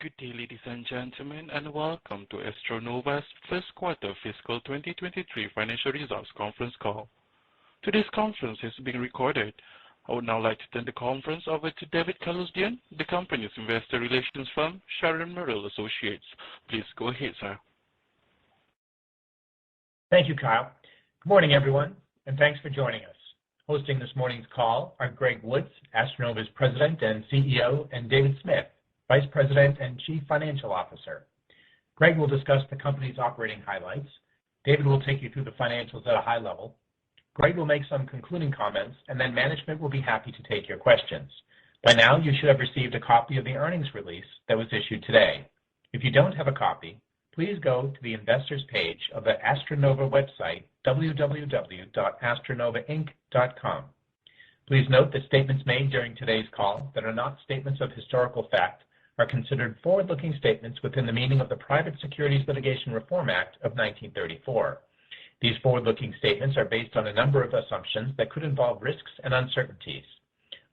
Good day, ladies and gentlemen, and welcome to AstroNova's first quarter fiscal 2023 financial results conference call. Today's conference is being recorded. I would now like to turn the conference over to David Calusdian, the company's investor relations firm, Sharon Merrill Associates. Please go ahead, sir. Thank you, Kyle. Good morning, everyone, and thanks for joining us. Hosting this morning's call are Greg Woods, AstroNova's President and CEO, and David Smith, Vice President and Chief Financial Officer. Greg will discuss the company's operating highlights. David will take you through the financials at a high level. Greg will make some concluding comments, and then management will be happy to take your questions. By now, you should have received a copy of the earnings release that was issued today. If you don't have a copy, please go to the investors page of the AstroNova website, www.astronovainc.com. Please note that statements made during today's call that are not statements of historical fact are considered forward-looking statements within the meaning of the Private Securities Litigation Reform Act of 1934. These forward-looking statements are based on a number of assumptions that could involve risks and uncertainties.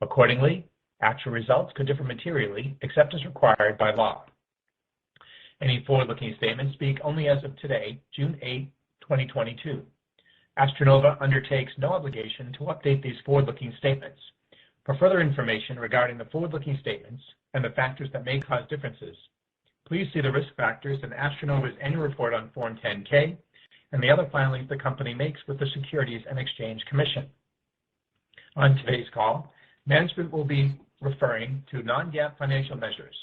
Accordingly, actual results could differ materially except as required by law. Any forward-looking statements speak only as of today, June 8, 2022. AstroNova undertakes no obligation to update these forward-looking statements. For further information regarding the forward-looking statements and the factors that may cause differences, please see the risk factors in AstroNova's annual report on Form 10-K and the other filings the company makes with the Securities and Exchange Commission. On today's call, management will be referring to non-GAAP financial measures.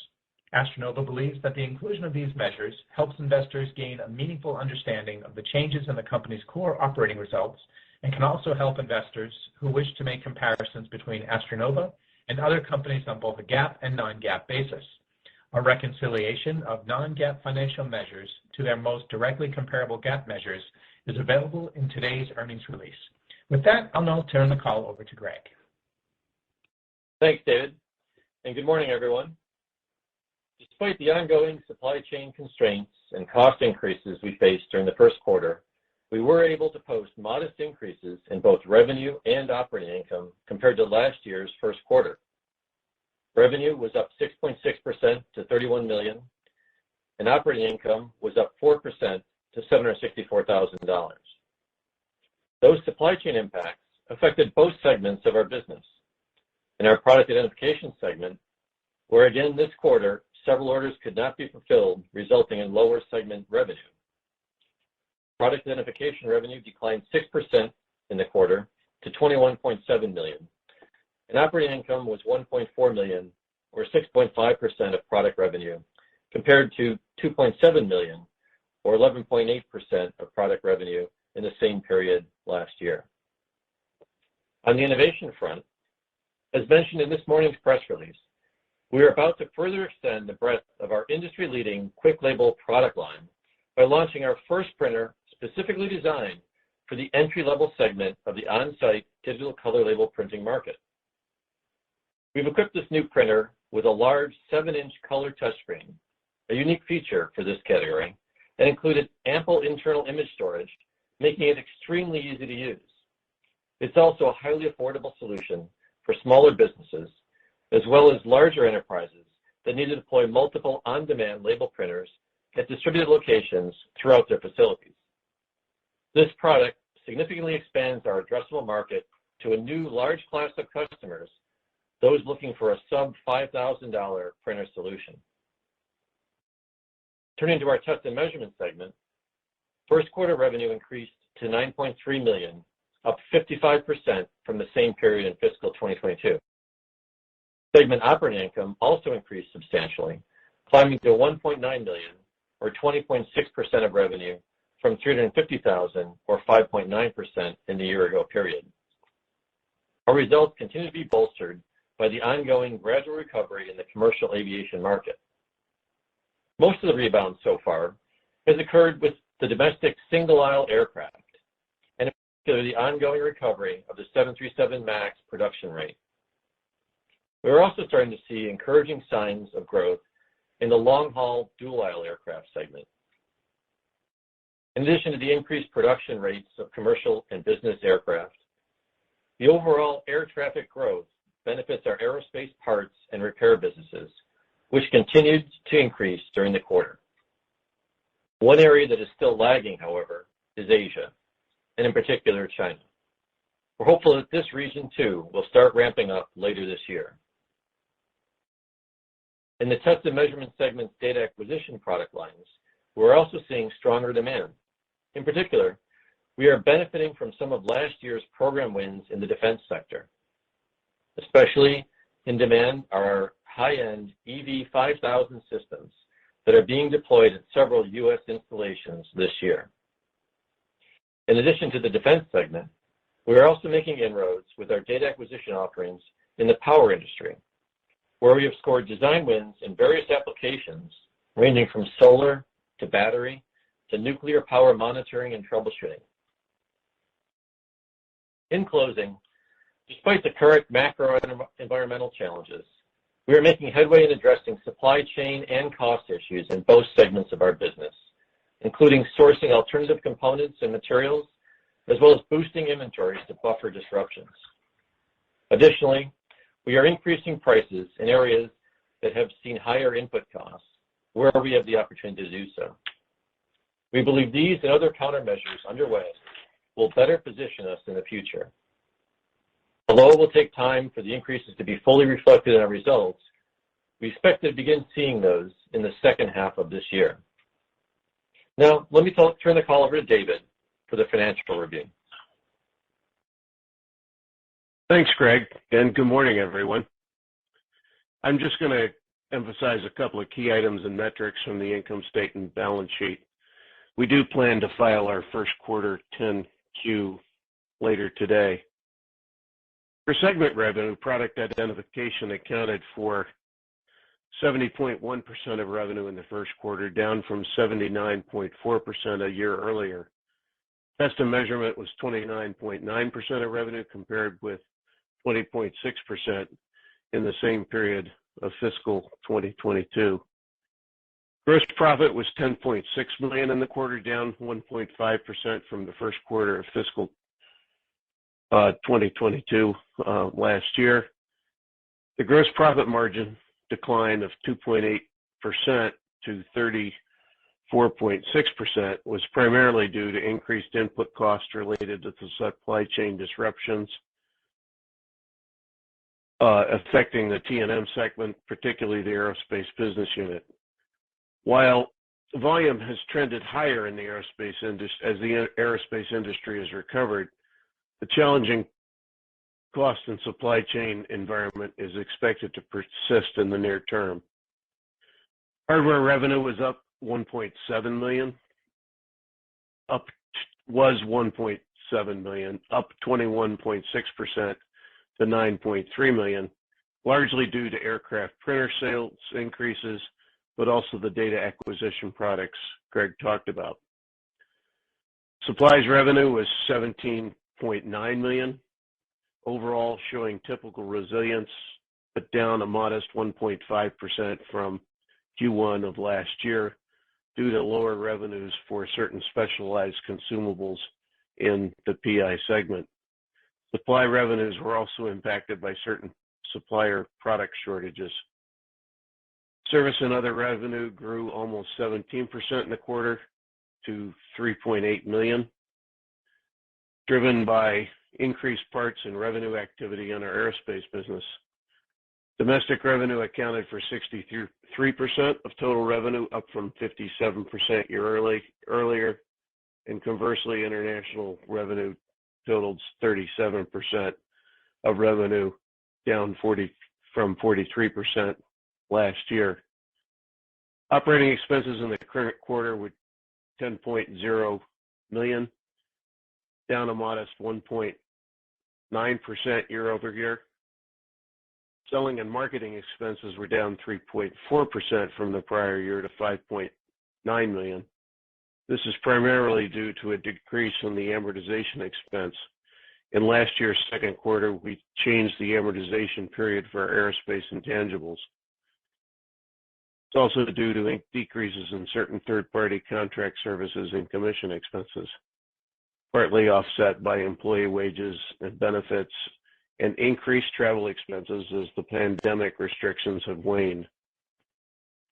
AstroNova believes that the inclusion of these measures helps investors gain a meaningful understanding of the changes in the company's core operating results and can also help investors who wish to make comparisons between AstroNova and other companies on both a GAAP and non-GAAP basis. A reconciliation of non-GAAP financial measures to their most directly comparable GAAP measures is available in today's earnings release. With that, I'll now turn the call over to Greg. Thanks, David, and good morning, everyone. Despite the ongoing supply chain constraints and cost increases we faced during the first quarter, we were able to post modest increases in both revenue and operating income compared to last year's first quarter. Revenue was up 6.6% to $31 million, and operating income was up 4% to $764,000. Those supply chain impacts affected both segments of our business. In our product identification segment, where again this quarter several orders could not be fulfilled, resulting in lower segment revenue. Product identification revenue declined 6% in the quarter to $21.7 million, and operating income was $1.4 million, or 6.5% of product revenue, compared to $2.7 million, or 11.8% of product revenue in the same period last year. On the innovation front, as mentioned in this morning's press release, we are about to further extend the breadth of our industry-leading quick label product line by launching our first printer specifically designed for the entry-level segment of the on-site digital color label printing market. We've equipped this new printer with a large 7-inch color touchscreen, a unique feature for this category, and included ample internal image storage, making it extremely easy to use. It's also a highly affordable solution for smaller businesses, as well as larger enterprises that need to deploy multiple on-demand label printers at distributed locations throughout their facilities. This product significantly expands our addressable market to a new large class of customers, those looking for a sub-$5,000 printer solution. Turning to our test and measurement segment, first quarter revenue increased to $9.3 million, up 55% from the same period in fiscal 2022. Segment operating income also increased substantially, climbing to $1.9 million, or 20.6% of revenue, from $350,000, or 5.9% in the year-ago period. Our results continue to be bolstered by the ongoing gradual recovery in the commercial aviation market. Most of the rebound so far has occurred with the domestic single-aisle aircraft, and in particular the ongoing recovery of the 737 MAX production rate. We're also starting to see encouraging signs of growth in the long-haul dual-aisle aircraft segment. In addition to the increased production rates of commercial and business aircraft, the overall air traffic growth benefits our aerospace parts and repair businesses, which continued to increase during the quarter. One area that is still lagging, however, is Asia, and in particular China. We're hopeful that this region too will start ramping up later this year. In the test and measurement segment's data acquisition product lines, we're also seeing stronger demand. In particular, we are benefiting from some of last year's program wins in the defense sector. Especially in demand are our high-end EV5000 systems that are being deployed at several U.S. installations this year. In addition to the defense segment, we are also making inroads with our data acquisition offerings in the power industry, where we have scored design wins in various applications ranging from solar to battery to nuclear power monitoring and troubleshooting. In closing, despite the current macro environmental challenges, we are making headway in addressing supply chain and cost issues in both segments of our business, including sourcing alternative components and materials, as well as boosting inventories to buffer disruptions. Additionally, we are increasing prices in areas that have seen higher input costs, where we have the opportunity to do so. We believe these and other countermeasures underway will better position us in the future. Although it will take time for the increases to be fully reflected in our results, we expect to begin seeing those in the second half of this year. Now, let me turn the call over to David for the financial review. Thanks, Greg, and good morning, everyone. I'm just going to emphasize a couple of key items and metrics from the income statement and balance sheet. We do plan to file our first quarter 10-Q later today. For segment revenue, product identification accounted for 70.1% of revenue in the first quarter, down from 79.4% a year earlier. Test and measurement was 29.9% of revenue compared with 20.6% in the same period of fiscal 2022. Gross profit was $10.6 million in the quarter, down 1.5% from the first quarter of fiscal 2022 last year. The gross profit margin decline of 2.8% to 34.6% was primarily due to increased input costs related to the supply chain disruptions affecting the T&M segment, particularly the aerospace business unit. While volume has trended higher in the aerospace industry as the aerospace industry has recovered, the challenging cost and supply chain environment is expected to persist in the near term. Hardware revenue was up $1.7 million, up 21.6% to $9.3 million, largely due to aircraft printer sales increases, but also the data acquisition products Greg talked about. Supplies revenue was $17.9 million, overall showing typical resilience, but down a modest 1.5% from Q1 of last year due to lower revenues for certain specialized consumables in the PI segment. Supply revenues were also impacted by certain supplier product shortages. Service and other revenue grew almost 17% in the quarter to $3.8 million, driven by increased parts and revenue activity in our aerospace business. Domestic revenue accounted for 63% of total revenue, up from 57% earlier, and conversely, international revenue totaled 37% of revenue, down from 43% last year. Operating expenses in the current quarter were $10.0 million, down a modest 1.9% year over year. Selling and marketing expenses were down 3.4% from the prior year to $5.9 million. This is primarily due to a decrease in the amortization expense. In last year's second quarter, we changed the amortization period for our aerospace intangibles. It's also due to decreases in certain third-party contract services and commission expenses, partly offset by employee wages and benefits and increased travel expenses as the pandemic restrictions have waned.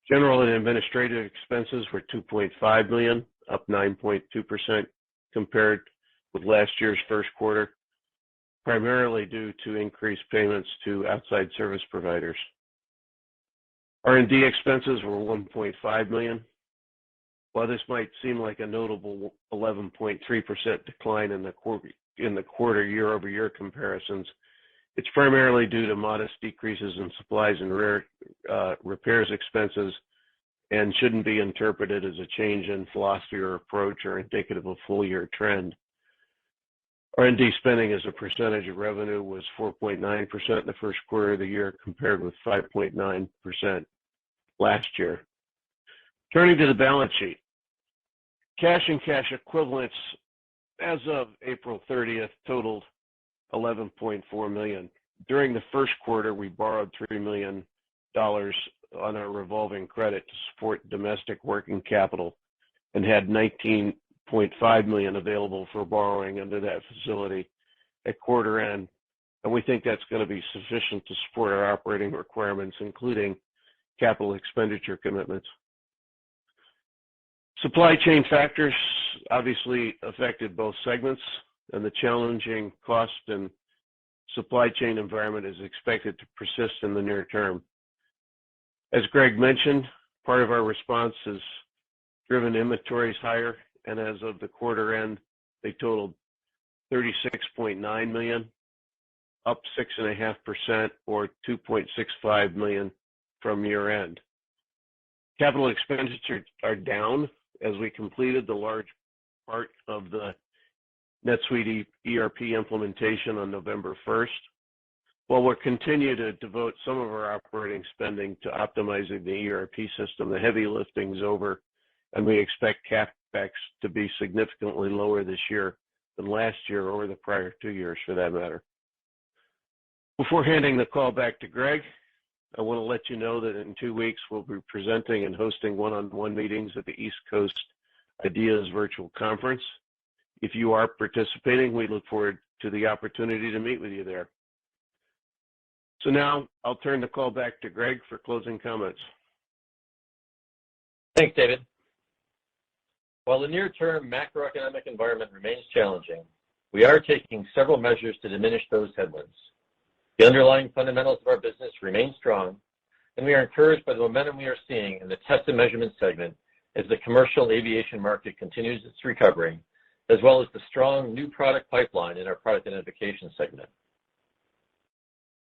General and administrative expenses were $2.5 million, up 9.2% compared with last year's first quarter, primarily due to increased payments to outside service providers. R&D expenses were $1.5 million. While this might seem like a notable 11.3% decline in the quarter year-over-year comparisons, it's primarily due to modest decreases in supplies and repairs expenses and shouldn't be interpreted as a change in philosophy or approach or indicative of full-year trend. R&D spending as a percentage of revenue was 4.9% in the first quarter of the year compared with 5.9% last year. Turning to the balance sheet. Cash and cash equivalents as of April 30th totaled $11.4 million. During the first quarter, we borrowed $3 million on our revolving credit to support domestic working capital and had $19.5 million available for borrowing under that facility at quarter end, and we think that's going to be sufficient to support our operating requirements, including capital expenditure commitments. Supply chain factors obviously affected both segments, and the challenging cost and supply chain environment is expected to persist in the near term. As Greg mentioned, part of our response has driven inventories higher, and as of the quarter end, they totaled $36.9 million, up 6.5% or $2.65 million from year end. Capital expenditures are down as we completed the large part of the NetSuite ERP implementation on November 1st. While we'll continue to devote some of our operating spending to optimizing the ERP system, the heavy lifting is over, and we expect CapEx to be significantly lower this year than last year or the prior 2 years for that matter. Before handing the call back to Greg, I want to let you know that in 2 weeks we'll be presenting and hosting one-on-one meetings at the East Coast Ideas Virtual Conference. If you are participating, we look forward to the opportunity to meet with you there. So now I'll turn the call back to Greg for closing comments. Thanks, David. While the near-term macroeconomic environment remains challenging, we are taking several measures to diminish those headwinds. The underlying fundamentals of our business remain strong, and we are encouraged by the momentum we are seeing in the test and measurement segment as the commercial aviation market continues its recovery, as well as the strong new product pipeline in our product identification segment.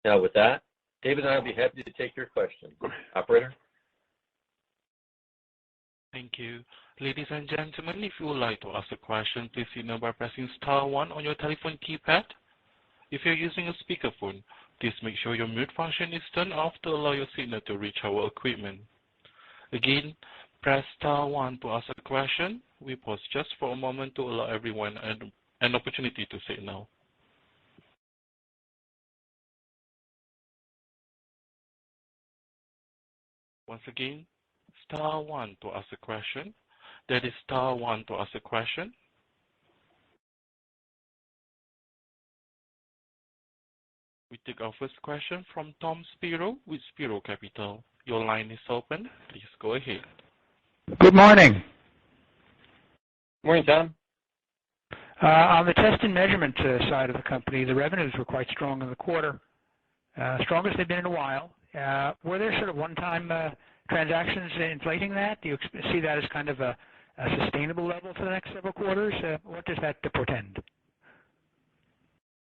Now with that, David and I will be happy to take your questions. Operator? Thank you. Ladies and gentlemen, if you would like to ask a question, please signal by pressing star 1 on your telephone keypad. If you're using a speakerphone, please make sure your mute function is turned off to allow your signal to reach our equipment. Again, press star 1 to ask a question. We pause just for a moment to allow everyone an opportunity to signal. Once again, star 1 to ask a question. That is star 1 to ask a question. We take our first question from Tom Spiro with Spiro Capital. Your line is open. Please go ahead. Good morning. Morning, Tom. On the test and measurement side of the company, the revenues were quite strong in the quarter, strongest they've been in a while. Were there sort of one-time transactions inflating that? Do you see that as kind of a sustainable level for the next several quarters? What does that portend?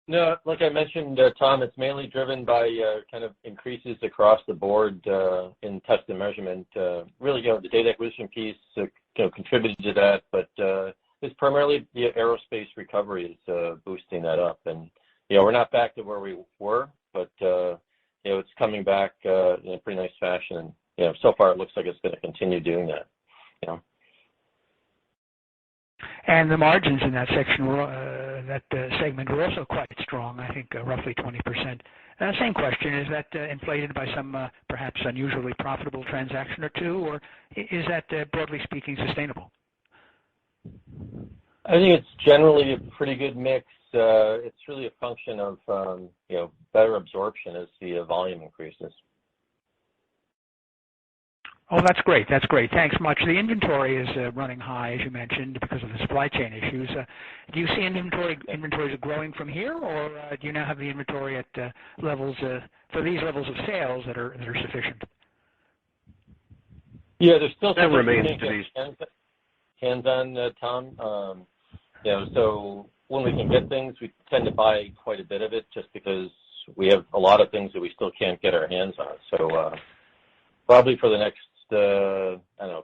No, like I mentioned, Tom, it's mainly driven by kind of increases across the board in test and measurement. Really, the data acquisition piece contributed to that, but it's primarily the aerospace recovery is boosting that up. And we're not back to where we were, but it's coming back in a pretty nice fashion. And so far it looks like it's going to continue doing that. And the margins in that section, segment were also quite strong. I think roughly 20%. Same question: is that inflated by some perhaps unusually profitable transaction or two, or is that broadly speaking sustainable? I think it's generally a pretty good mix. It's really a function of better absorption as the volume increases. Oh, that's great. That's great. Thanks much. The inventory is running high, as you mentioned, because of the supply chain issues. Do you see inventories growing from here, or do you now have the inventory at levels for these levels of sales that are sufficient? Yeah, there's still That some remains we to be hands on, Tom. So when we can get things, we tend to buy quite a bit of it just because we have a lot of things that we still can't get our hands on. So probably for the next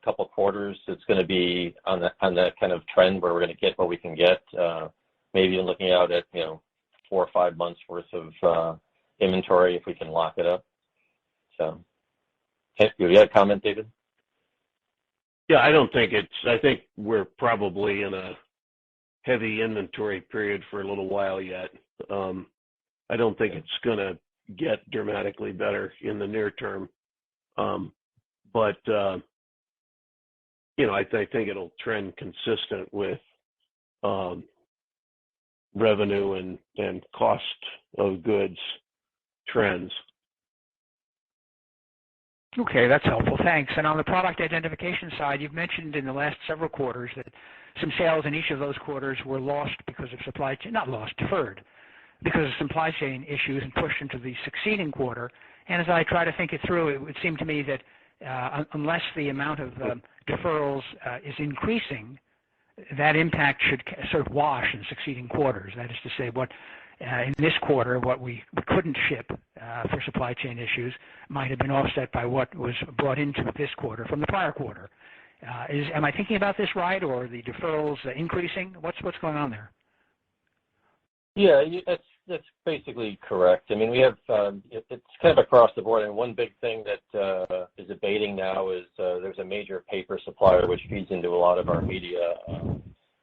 couple of quarters, it's going to be on that kind of trend where we're going to get what we can get. Maybe even looking out at 4 or 5 months worth of inventory if we can lock it up. So, you had a comment, David? Yeah, I think we're probably in a heavy inventory period for a little while yet. I don't think it's going to get dramatically better in the near term. But I think it'll trend consistent with revenue and cost of goods trends. Okay, that's helpful. Thanks. And on the product identification side, you've mentioned in the last several quarters that some sales in each of those quarters were lost because of supply chain, not lost, deferred, because of supply chain issues and pushed into the succeeding quarter. And as I try to think it through, it would seem to me that unless the amount of deferrals is increasing, that impact should sort of wash in succeeding quarters. That is to say, what in this quarter, what we couldn't ship for supply chain issues might have been offset by what was brought into this quarter from the prior quarter. Am I thinking about this right, or are the deferrals increasing? What's going on there? Yeah, that's basically correct. I mean, we have it's kind of across the board, and one big thing that is abating now is there's a major paper supplier which feeds into a lot of our media.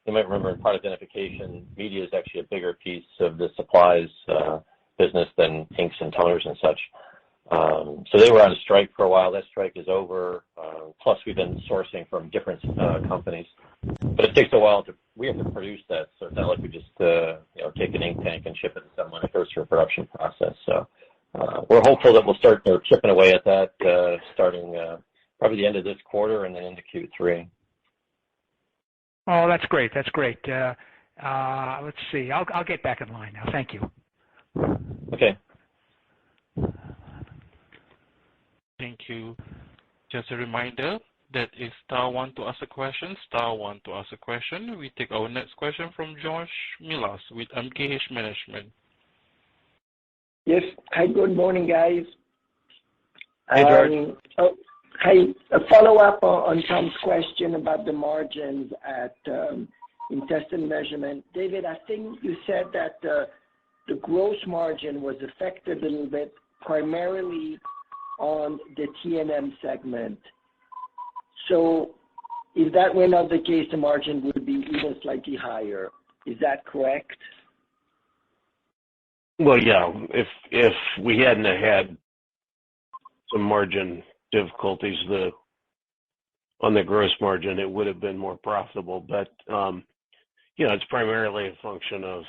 You might remember in product identification, media is actually a bigger piece of the supplies business than inks and toners and such. So they were on a strike for a while. That strike is over. Plus, we've been sourcing from different companies, but it takes a while we have to produce that. So it's not like we just take an ink tank and ship it to someone. It goes through a production process. So we're hopeful that we'll start chipping away at that starting probably the end of this quarter and then into Q3. Oh, that's great. That's great. Let's see. I'll get back in line now. Thank you. Okay. Thank you. Just a reminder that is star one to ask a question, star one to ask a question. We take our next question from Josh Milas with MKH Management. Yes. Hi, good morning, guys. Hey, George. Hi. A follow-up on Tom's question about the margins at in test and measurement. David, I think you said that the gross margin was affected a little bit primarily on the T&M segment. So if that were not the case, the margin would be even slightly higher. Is that correct? Well, yeah. If we hadn't had some margin difficulties, on the gross margin, it would have been more profitable. But it's primarily a function of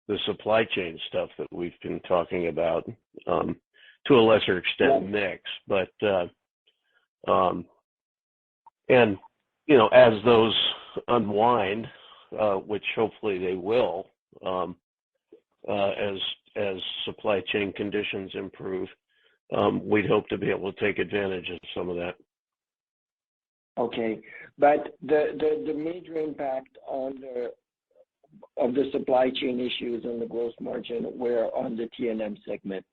the supply chain stuff that we've been talking about. To a lesser extent, mix, but as those unwind, which hopefully they will, as supply chain conditions improve, we'd hope to be able to take advantage of some of that. Okay, but the major impact of the supply chain issues on the gross margin were on the T&M segment.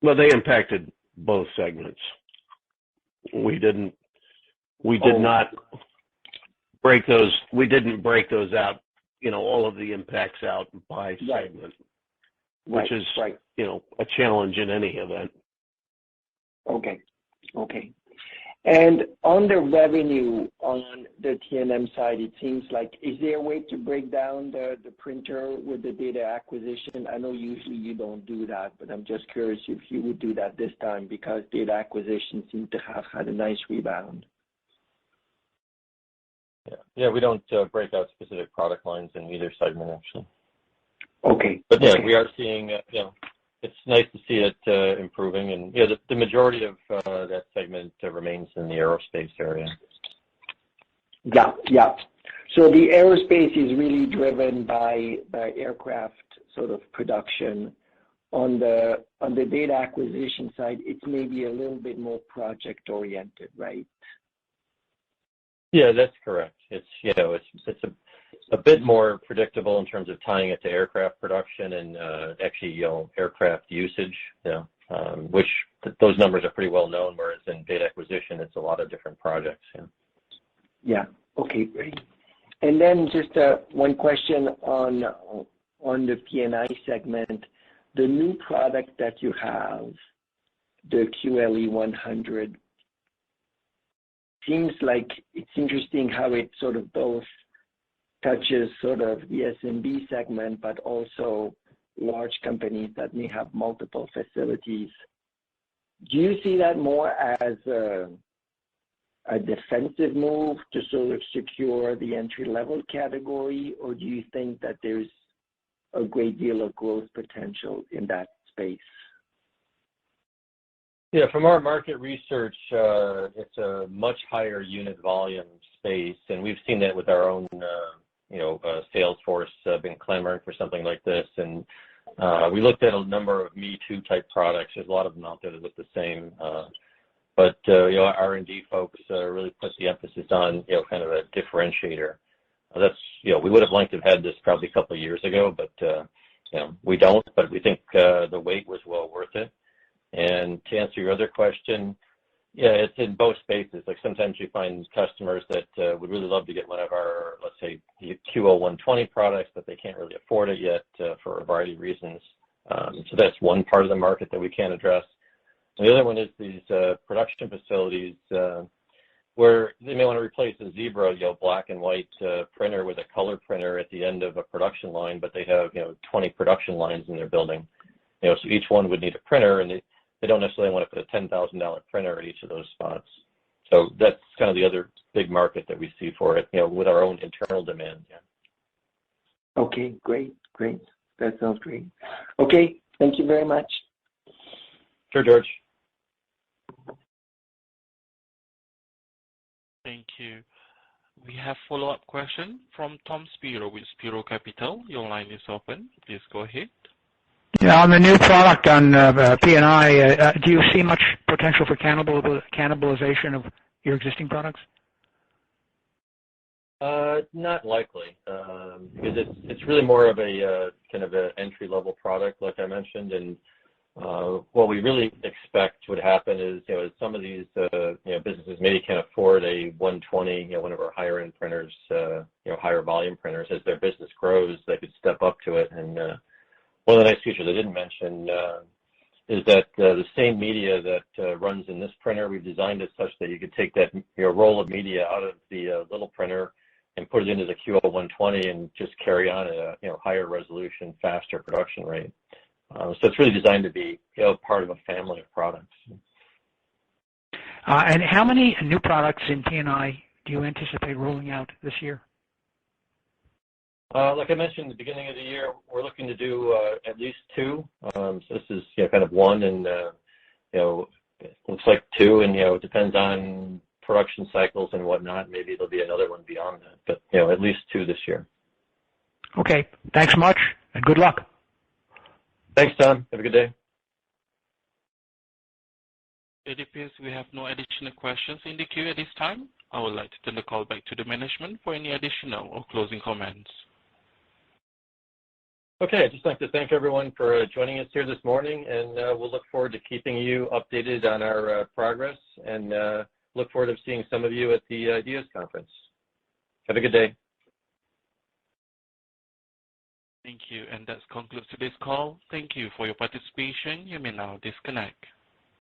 Well, they impacted both segments. We did not break those. We didn't break those out. All of the impacts out by segment, which is a challenge in any event. Okay. And on the revenue on the T&M side, it seems like, is there a way to break down the printer with the data acquisition? I know usually you don't do that, but I'm just curious if you would do that this time because data acquisition seemed to have had a nice rebound. Yeah, we don't break out specific product lines in either segment, actually. Okay. But yeah, we are seeing, it's nice to see it improving, and the majority of that segment remains in the aerospace area. Yeah. So the aerospace is really driven by aircraft sort of production. On the data acquisition side, it's maybe a little bit more project oriented, right? Yeah, that's correct. It's it's a bit more predictable in terms of tying it to aircraft production and actually aircraft usage. Which those numbers are pretty well known. Whereas in data acquisition, it's a lot of different projects. Yeah. Okay, great. And then just one question on the P&I segment. The new product that you have, the QLE-100, seems like it's interesting how it sort of both touches sort of the SMB segment, but also large companies that may have multiple facilities. Do you see that more as a defensive move to sort of secure the entry-level category, or do you think that there's a great deal of growth potential in that space? Yeah, from our market research, it's a much higher unit volume space, and we've seen that with our own, sales force been clamoring for something like this. And we looked at a number of Me Too type products. There's a lot of them out there that look the same. But our R&D folks really put the emphasis on, kind of a differentiator. That's, we would have liked to have had this probably a couple of years ago, but, we don't. But we think the wait was well worth it. And to answer your other question, yeah, it's in both spaces. Like sometimes we find customers that would really love to get one of our, let's say, QO120 products, but they can't really afford it yet for a variety of reasons. So that's one part of the market that we can address. And the other one is these production facilities where they may want to replace a Zebra, black and white printer with a color printer at the end of a production line, but they have, 20 production lines in their building. So each one would need a printer, and they don't necessarily want to put a $10,000 printer at each of those spots. So that's kind of the other big market that we see for it, with our own internal demand. Yeah. Okay, great. That sounds great. Okay, thank you very much. Sure, George. Thank you. We have follow-up question from Tom Spiro with Spiro Capital. Your line is open. Please go ahead. Yeah, on the new product on P&I, do you see much potential for cannibalization of your existing products? Not likely, because it's really more of a kind of an entry-level product, like I mentioned, and what we really expect would happen is, as some of these businesses maybe can't afford a 120, one of our higher-end printers, higher volume printers, as their business grows, they could step up to it. And one of the nice features I didn't mention is that the same media that runs in this printer, we've designed it such that you could take that roll of media out of the little printer and put it into the QO120 and just carry on at a higher resolution, faster production rate. So it's really designed to be part of a family of products. And how many new products in P&I do you anticipate rolling out this year? Like I mentioned at the beginning of the year, we're looking to do at least 2. So this is kind of 1, and it looks like 2, and it depends on production cycles and whatnot. Maybe there'll be another one beyond that, but at least 2 this year. Okay, thanks much, and good luck. Thanks, Tom. Have a good day. It appears we have no additional questions in the queue at this time. I would like to turn the call back to the management for any additional or closing comments. Okay, I'd just like to thank everyone for joining us here this morning, and we'll look forward to keeping you updated on our progress, and look forward to seeing some of you at the IDEAS conference. Have a good day. Thank you, and that concludes today's call. Thank you for your participation. You may now disconnect.